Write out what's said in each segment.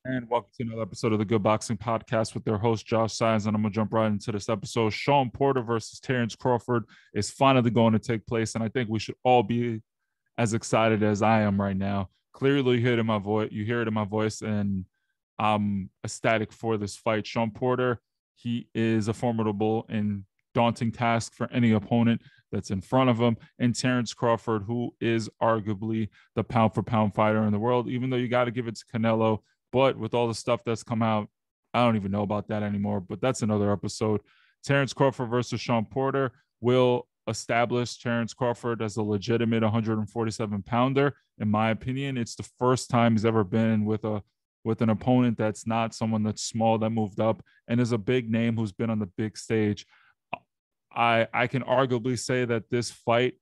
And welcome to another episode of the Good Boxing Podcast with their host, Josh Sines. And I'm going to jump right into this episode. Shawn Porter versus Terence Crawford is finally going to take place. And I think we should all be as excited as I am right now. Clearly, you hear it in my voice. You hear it in my voice, and I'm ecstatic for this fight. Shawn Porter, he is a formidable and daunting task for any opponent that's in front of him. And Terence Crawford, who is arguably the pound for pound fighter in the world, even though you got to give it to Canelo. But with all the stuff that's come out, I don't even know about that anymore. But that's another episode. Terence Crawford versus Shawn Porter will establish Terence Crawford as a legitimate 147 pounder. In my opinion, it's the first time he's ever been with an opponent that's not someone that's small that moved up and is a big name who's been on the big stage. I can arguably say that this fight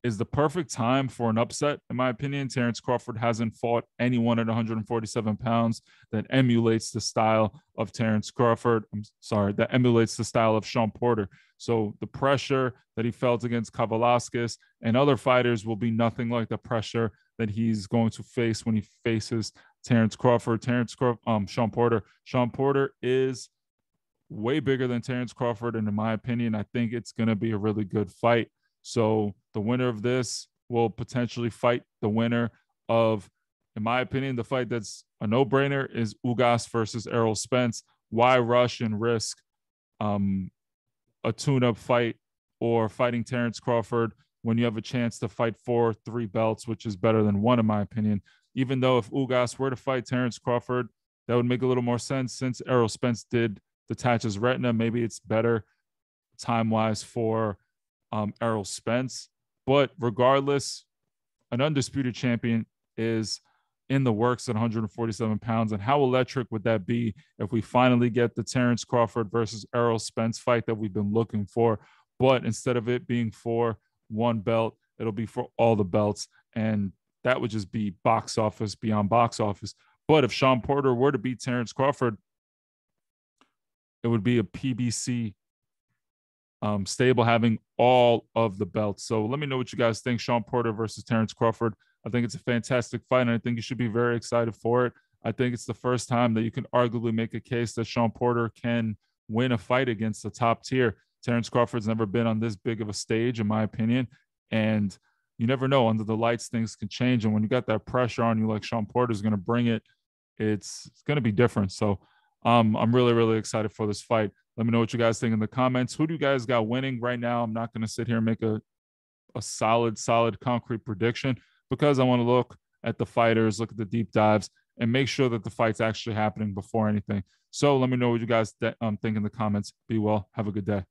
is the perfect time for an upset, in my opinion. Terence Crawford hasn't fought anyone at 147 pounds that emulates the style of Terence Crawford. I'm sorry, that emulates the style of Shawn Porter. So the pressure that he felt against Kavaliauskas and other fighters will be nothing like the pressure that he's going to face when he faces Terence Crawford. Shawn Porter. Shawn Porter is way bigger than Terence Crawford, and in my opinion, I think it's going to be a really good fight. So the winner of this will potentially fight the winner of, in my opinion, the fight that's a no-brainer is Ugas versus Errol Spence. Why rush and risk a tune-up fight or fighting Terence Crawford when you have a chance to fight for 3 belts, which is better than 1, in my opinion? Even though if Ugas were to fight Terence Crawford, that would make a little more sense since Errol Spence did detach his retina. Maybe it's better time-wise for Errol Spence. But regardless, an undisputed champion is in the works at 147 pounds. And how electric would that be if we finally get the Terence Crawford versus Errol Spence fight that we've been looking for? But instead of it being for 1 belt, it'll be for all the belts. And that would just be box office beyond box office. But if Shawn Porter were to beat Terence Crawford, it would be a PBC stable having all of the belts. So let me know what you guys think. Shawn Porter versus Terence Crawford. I think it's a fantastic fight, and I think you should be very excited for it. I think it's the first time that you can arguably make a case that Shawn Porter can win a fight against the top tier. Terence Crawford's never been on this big of a stage, in my opinion, and you never know. Under the lights, things can change, and when you got that pressure on you like Shawn Porter is going to bring it, it's going to be different. So I'm really, really excited for this fight. Let me know what you guys think in the comments. Who do you guys got winning right now? I'm not going to sit here and make a solid concrete prediction because I want to look at the fighters, look at the deep dives, and make sure that the fight's actually happening before anything. So let me know what you guys think in the comments. Be well. Have a good day.